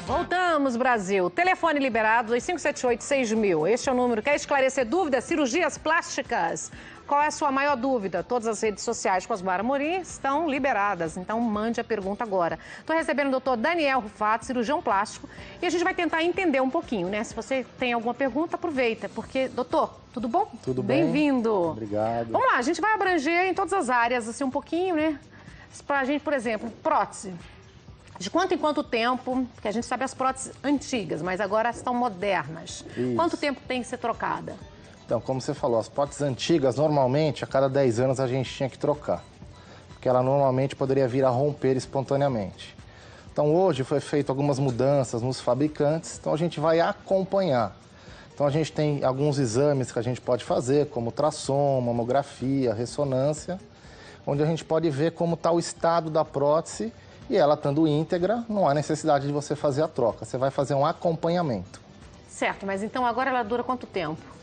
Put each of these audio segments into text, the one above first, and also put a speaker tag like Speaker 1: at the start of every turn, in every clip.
Speaker 1: Voltamos, Brasil. Telefone liberado, 2578-6000. Este é o número. Quer esclarecer dúvidas? Cirurgias plásticas. Qual é a sua maior dúvida? Todas as redes sociais com Cosmar Amorim estão liberadas, então mande a pergunta agora. Estou recebendo o doutor Daniel Rufato, cirurgião plástico, e a gente vai tentar entender um pouquinho, né? Se você tem alguma pergunta, aproveita, porque, doutor, tudo bom?
Speaker 2: Tudo bem.
Speaker 1: Bem-vindo.
Speaker 2: Obrigado.
Speaker 1: Vamos lá, a gente vai abranger em todas as áreas, assim, um pouquinho, né? Pra gente, por exemplo, prótese. De quanto em quanto tempo, porque a gente sabe as próteses antigas, mas agora estão modernas.
Speaker 2: Isso.
Speaker 1: Quanto tempo tem que ser trocada?
Speaker 2: Então, como você falou, as próteses antigas, normalmente, a cada 10 anos a gente tinha que trocar. Porque ela normalmente poderia vir a romper espontaneamente. Então, hoje foi feito algumas mudanças nos fabricantes, então a gente vai acompanhar. Então, a gente tem alguns exames que a gente pode fazer, como ultrassom, mamografia, ressonância, onde a gente pode ver como está o estado da prótese e ela estando íntegra, não há necessidade de você fazer a troca. Você vai fazer um acompanhamento.
Speaker 1: Certo, mas então agora ela dura quanto tempo?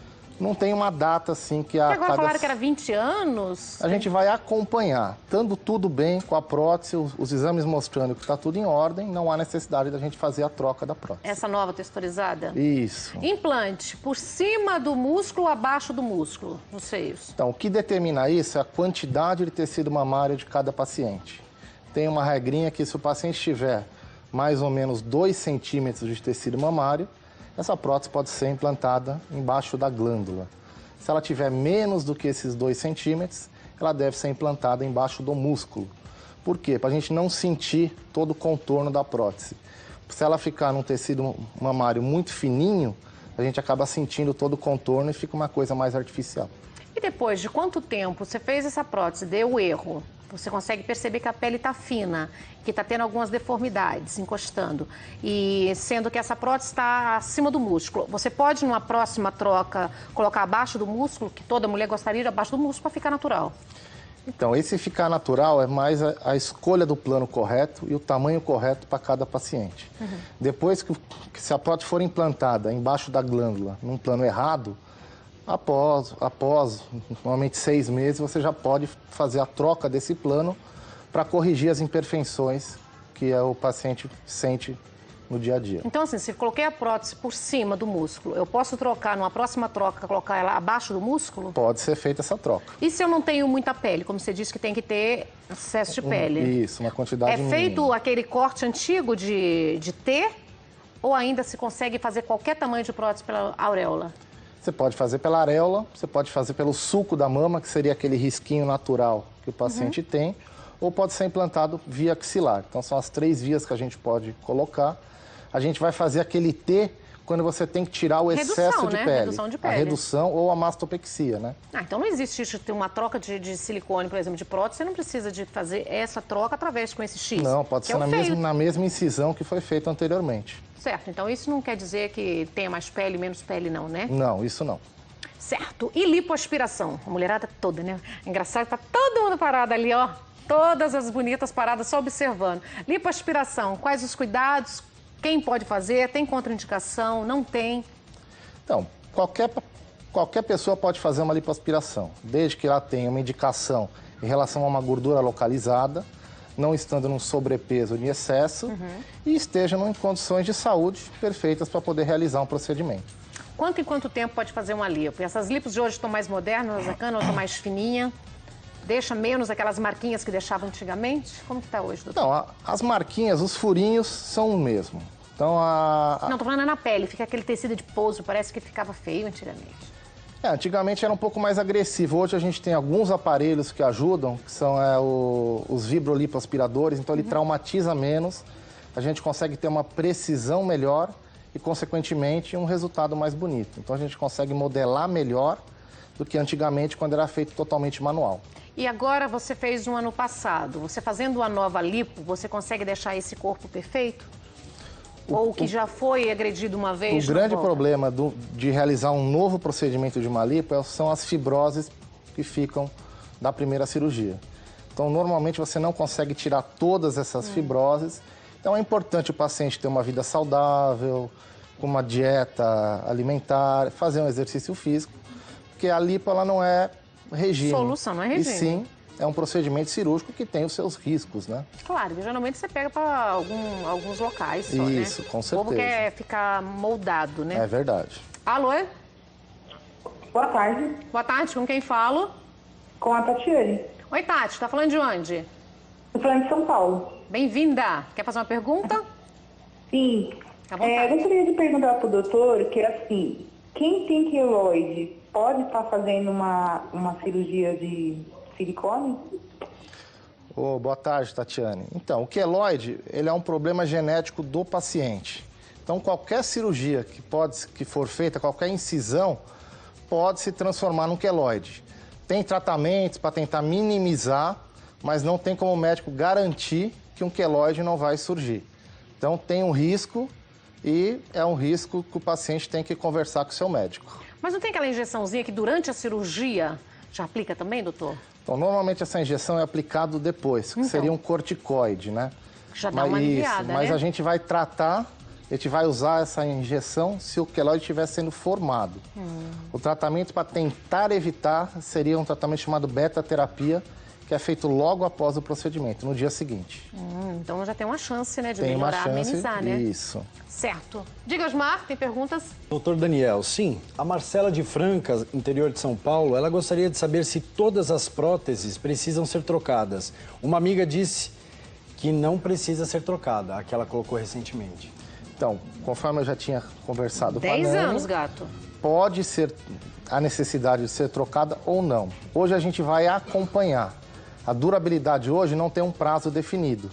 Speaker 2: Não tem uma data assim que
Speaker 1: Porque agora falaram que era 20 anos?
Speaker 2: A gente vai acompanhar. Estando tudo bem com a prótese, os exames mostrando que está tudo em ordem, não há necessidade da gente fazer a troca da prótese.
Speaker 1: Essa nova texturizada?
Speaker 2: Isso.
Speaker 1: Implante, por cima do músculo ou abaixo do músculo, nos seios?
Speaker 2: Então, o que determina isso é a quantidade de tecido mamário de cada paciente. Tem uma regrinha que se o paciente tiver mais ou menos 2 centímetros de tecido mamário, essa prótese pode ser implantada embaixo da glândula. Se ela tiver menos do que esses 2 centímetros, ela deve ser implantada embaixo do músculo. Por quê? Para a gente não sentir todo o contorno da prótese. Se ela ficar num tecido mamário muito fininho, a gente acaba sentindo todo o contorno e fica uma coisa mais artificial.
Speaker 1: E depois de quanto tempo você fez essa prótese, deu erro? Você consegue perceber que a pele está fina, que está tendo algumas deformidades encostando. E sendo que essa prótese está acima do músculo. Você pode, numa próxima troca, colocar abaixo do músculo, que toda mulher gostaria de abaixo do músculo, para ficar natural.
Speaker 2: Então, esse ficar natural é mais a escolha do plano correto e o tamanho correto para cada paciente. Depois que se a prótese for implantada embaixo da glândula, num plano errado, após normalmente 6 meses, você já pode fazer a troca desse plano para corrigir as imperfeições que o paciente sente no dia a dia.
Speaker 1: Então, assim, se coloquei a prótese por cima do músculo, eu posso trocar, numa próxima troca, colocar ela abaixo do músculo?
Speaker 2: Pode ser feita essa troca.
Speaker 1: E se eu não tenho muita pele? Como você disse que tem que ter excesso de pele.
Speaker 2: Isso, uma quantidade mínima.
Speaker 1: É feito aquele corte antigo de T? Ou ainda se consegue fazer qualquer tamanho de prótese pela auréola?
Speaker 2: Você pode fazer pela areola, você pode fazer pelo sulco da mama, que seria aquele risquinho natural que o paciente tem, ou pode ser implantado via axilar. Então, são as 3 vias que a gente pode colocar. A gente vai fazer aquele T quando você tem que tirar o excesso de pele.
Speaker 1: Redução de pele.
Speaker 2: A redução ou a mastopexia, né?
Speaker 1: Então não existe uma troca de silicone, por exemplo, de prótese, você não precisa de fazer essa troca através com esse X.
Speaker 2: Não, pode ser na mesma incisão que foi feito anteriormente.
Speaker 1: Certo, então isso não quer dizer que tenha mais pele, menos pele não, né?
Speaker 2: Não, isso não.
Speaker 1: Certo. E lipoaspiração? A mulherada toda, né? Engraçado, tá todo mundo parado ali, ó. Todas as bonitas paradas só observando. Lipoaspiração, quais os cuidados? Quem pode fazer? Tem contraindicação? Não tem?
Speaker 2: Então, qualquer pessoa pode fazer uma lipoaspiração, desde que ela tenha uma indicação em relação a uma gordura localizada, não estando num sobrepeso em excesso e esteja em condições de saúde perfeitas para poder realizar um procedimento.
Speaker 1: Quanto em quanto tempo pode fazer uma lipo? Essas lipos de hoje estão mais modernas, a cana está mais fininha? Deixa menos aquelas marquinhas que deixavam antigamente? Como que está hoje, doutor?
Speaker 2: Não, as marquinhas, os furinhos são o mesmo. Então,
Speaker 1: Não, tô falando na pele, fica aquele tecido de pouso, parece que ficava feio antigamente.
Speaker 2: Antigamente era um pouco mais agressivo. Hoje a gente tem alguns aparelhos que ajudam, que são os vibrolipoaspiradores, então ele traumatiza menos, a gente consegue ter uma precisão melhor e, consequentemente, um resultado mais bonito. Então a gente consegue modelar melhor do que antigamente, quando era feito totalmente manual.
Speaker 1: E agora você fez um ano passado, você fazendo uma nova lipo, você consegue deixar esse corpo perfeito? Ou o que já foi agredido uma vez?
Speaker 2: O grande problema de realizar um novo procedimento de uma lipo são as fibroses que ficam da primeira cirurgia. Então, normalmente, você não consegue tirar todas essas fibroses. Então, é importante o paciente ter uma vida saudável, com uma dieta alimentar, fazer um exercício físico, porque a lipo ela não é regime.
Speaker 1: Solução, não é regime.
Speaker 2: E sim, é um procedimento cirúrgico que tem os seus riscos, né?
Speaker 1: Claro, geralmente você pega para alguns locais só, né?
Speaker 2: Isso, com certeza.
Speaker 1: O povo quer ficar moldado, né?
Speaker 2: É verdade.
Speaker 1: Alô?
Speaker 3: Boa tarde,
Speaker 1: Boa tarde, com quem falo?
Speaker 3: com a Tatiane.
Speaker 1: Oi, Tati, tá falando de onde?
Speaker 3: Estou falando de São Paulo.
Speaker 1: Bem-vinda. Quer fazer uma pergunta?
Speaker 3: Sim.
Speaker 1: Tá à vontade.
Speaker 3: Gostaria de perguntar para o doutor que, assim, quem tem queloide pode estar fazendo uma cirurgia de silicone?
Speaker 2: Boa tarde, Tatiane. Então, o queloide, ele é um problema genético do paciente. Então, qualquer cirurgia que for feita, qualquer incisão, pode se transformar num queloide. Tem tratamentos para tentar minimizar, mas não tem como o médico garantir que um queloide não vai surgir. Então, tem um risco e é um risco que o paciente tem que conversar com o seu médico.
Speaker 1: Mas não tem aquela injeçãozinha que durante a cirurgia já aplica também, doutor?
Speaker 2: Então, normalmente essa injeção é aplicada depois, que seria um corticoide, né?
Speaker 1: Já dá uma aliviada,
Speaker 2: mas
Speaker 1: né?
Speaker 2: a gente vai tratar, a gente vai usar essa injeção se o queloide estiver sendo formado. O tratamento para tentar evitar seria um tratamento chamado beta-terapia, que é feito logo após o procedimento, no dia seguinte.
Speaker 1: Então já tem uma chance, né, de
Speaker 2: Tem uma
Speaker 1: melhorar,
Speaker 2: chance,
Speaker 1: amenizar, né?
Speaker 2: isso.
Speaker 1: Certo. Diga, Osmar, tem perguntas?
Speaker 4: Doutor Daniel, sim, a Marcela de Franca, interior de São Paulo, ela gostaria de saber se todas as próteses precisam ser trocadas. Uma amiga disse que não precisa ser trocada, a que ela colocou recentemente.
Speaker 2: Então, conforme eu já tinha conversado com a
Speaker 1: 10
Speaker 2: Nani,
Speaker 1: anos, gato.
Speaker 2: pode ser a necessidade de ser trocada ou não. Hoje a gente vai acompanhar. A durabilidade hoje não tem um prazo definido.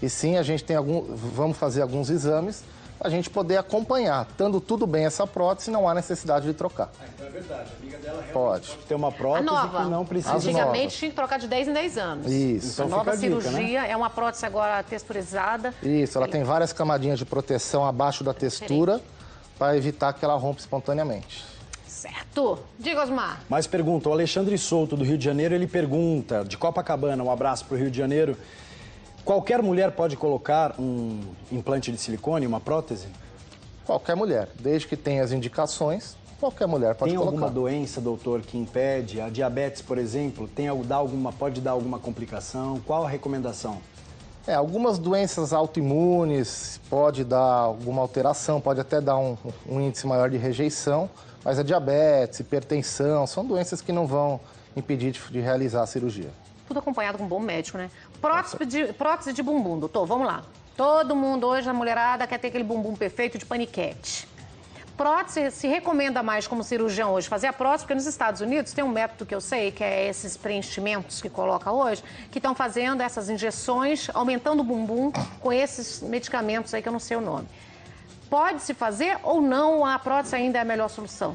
Speaker 2: E sim, a gente tem vamos fazer alguns exames para a gente poder acompanhar. Estando tudo bem essa prótese, não há necessidade de trocar.
Speaker 4: Então é verdade, a amiga dela
Speaker 2: Pode.
Speaker 4: tem uma
Speaker 1: A
Speaker 4: prótese
Speaker 1: nova.
Speaker 4: que não precisa.
Speaker 2: As
Speaker 1: Antigamente
Speaker 2: novas.
Speaker 1: tinha que trocar de 10 em 10 anos.
Speaker 2: Isso.
Speaker 1: A
Speaker 4: Então
Speaker 1: nova
Speaker 4: fica a dica,
Speaker 1: cirurgia é uma prótese agora texturizada.
Speaker 2: Isso, ela tem várias camadinhas de proteção abaixo da textura para evitar que ela rompa espontaneamente.
Speaker 1: Certo. Diga, Osmar.
Speaker 4: Mais pergunta, o Alexandre Souto, do Rio de Janeiro, ele pergunta, de Copacabana, um abraço para o Rio de Janeiro, qualquer mulher pode colocar um implante de silicone, uma prótese?
Speaker 2: Qualquer mulher, desde que tenha as indicações, qualquer mulher pode
Speaker 4: Tem
Speaker 2: colocar.
Speaker 4: alguma doença, doutor, que impede? A diabetes, por exemplo, pode dar alguma complicação? Qual a recomendação?
Speaker 2: Algumas doenças autoimunes pode dar alguma alteração, pode até dar um índice maior de rejeição, mas a diabetes, hipertensão, são doenças que não vão impedir de realizar a cirurgia.
Speaker 1: Tudo acompanhado com um bom médico, né? Prótese de bumbum, doutor, vamos lá. Todo mundo hoje, a mulherada, quer ter aquele bumbum perfeito de paniquete. Prótese se recomenda mais como cirurgião hoje fazer a prótese, porque nos Estados Unidos tem um método que eu sei, que é esses preenchimentos que coloca hoje, que estão fazendo essas injeções, aumentando o bumbum com esses medicamentos aí que eu não sei o nome. Pode-se fazer ou não a prótese ainda é a melhor solução?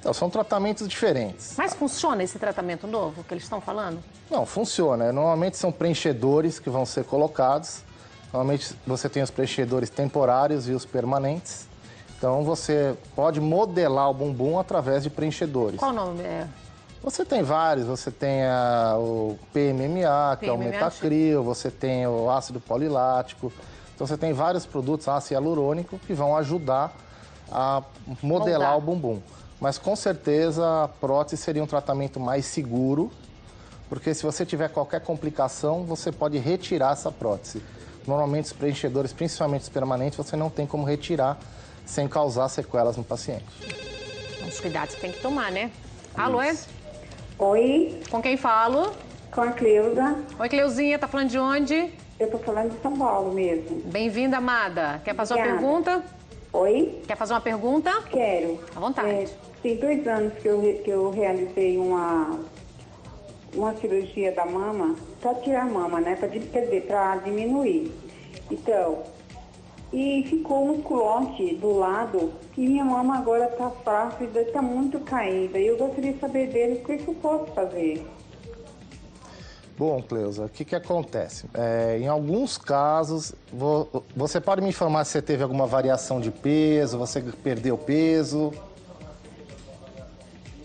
Speaker 2: Então, são tratamentos diferentes.
Speaker 1: Mas funciona esse tratamento novo que eles estão falando?
Speaker 2: Não, funciona. Normalmente são preenchedores que vão ser colocados. Normalmente você tem os preenchedores temporários e os permanentes. Então você pode modelar o bumbum através de preenchedores.
Speaker 1: Qual o nome?
Speaker 2: Você tem vários, você tem o PMMA, que é o metacril, você tem o ácido polilático. Então você tem vários produtos, ácido hialurônico, que vão ajudar a modelar o bumbum. Mas com certeza a prótese seria um tratamento mais seguro, porque se você tiver qualquer complicação, você pode retirar essa prótese. Normalmente os preenchedores, principalmente os permanentes, você não tem como retirar sem causar sequelas no paciente.
Speaker 1: Os cuidados que tem que tomar, né? Alô, é?
Speaker 3: Oi,
Speaker 1: Com quem falo?
Speaker 3: com a Cleusa.
Speaker 1: Oi, Cleuzinha, tá falando de onde?
Speaker 3: Eu tô falando de São Paulo mesmo.
Speaker 1: Bem-vinda, amada. Quer fazer uma
Speaker 3: Obrigada.
Speaker 1: pergunta?
Speaker 3: Oi,
Speaker 1: Quer fazer uma pergunta?
Speaker 3: quero.
Speaker 1: À vontade.
Speaker 3: Tem 2 anos que eu realizei uma cirurgia da mama, para tirar a mama, né? Quer dizer, para diminuir. Então, e ficou um musculote do lado e minha mama agora tá flácida, tá muito caída. E eu gostaria de saber dele o que eu posso fazer.
Speaker 2: Bom, Cleusa, o que acontece? Em alguns casos, você pode me informar se você teve alguma variação de peso, você perdeu peso?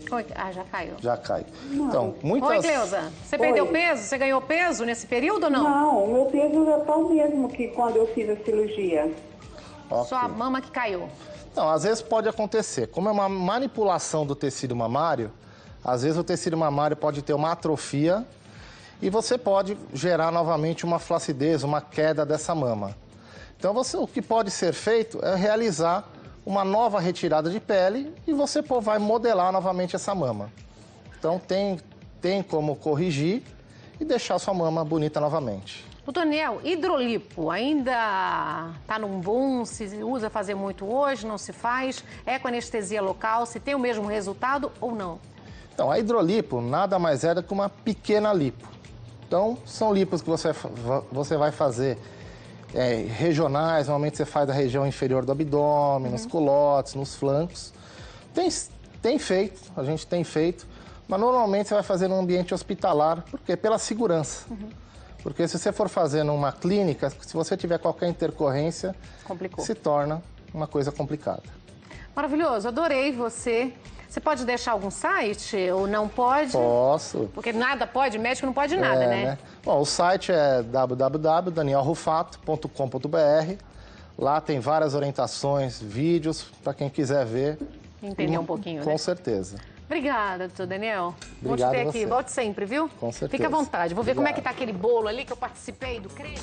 Speaker 1: Oi, já caiu.
Speaker 2: Já cai. Então, muitas...
Speaker 1: Oi, Cleusa. Você perdeu
Speaker 3: Oi.
Speaker 1: peso? Você ganhou peso nesse período ou não?
Speaker 3: Não, o meu peso já tá o mesmo que quando eu fiz a cirurgia.
Speaker 2: Ok.
Speaker 1: Só a mama que caiu.
Speaker 2: Não, às vezes pode acontecer. Como é uma manipulação do tecido mamário, às vezes o tecido mamário pode ter uma atrofia e você pode gerar novamente uma flacidez, uma queda dessa mama. Então, o que pode ser feito é realizar uma nova retirada de pele e você vai modelar novamente essa mama. Então, tem como corrigir e deixar sua mama bonita novamente.
Speaker 1: Doutor Daniel, hidrolipo ainda está num boom? Se usa fazer muito hoje, não se faz? É com anestesia local? Se tem o mesmo resultado ou não?
Speaker 2: Então, a hidrolipo nada mais é do que uma pequena lipo. Então, são lipos que você vai fazer regionais, normalmente você faz da região inferior do abdômen, nos culotes, nos flancos. Tem feito, a gente tem feito, mas normalmente você vai fazer num ambiente hospitalar, por quê? Pela segurança. Porque se você for fazer numa clínica, se você tiver qualquer intercorrência, se torna uma coisa complicada.
Speaker 1: Maravilhoso, adorei você. Você pode deixar algum site ou não pode?
Speaker 2: Posso.
Speaker 1: Porque nada pode, médico não pode nada, né?
Speaker 2: Bom, o site é www.danielrufato.com.br. Lá tem várias orientações, vídeos, para quem quiser ver.
Speaker 1: Entender um pouquinho,
Speaker 2: Com certeza.
Speaker 1: Obrigada, doutor Daniel.
Speaker 2: Obrigado
Speaker 1: Vou te ter aqui.
Speaker 2: você.
Speaker 1: Volte sempre, viu?
Speaker 2: Com certeza.
Speaker 1: Fica à vontade. Vou ver como é que
Speaker 2: Obrigado.
Speaker 1: tá aquele bolo ali que eu participei do creme.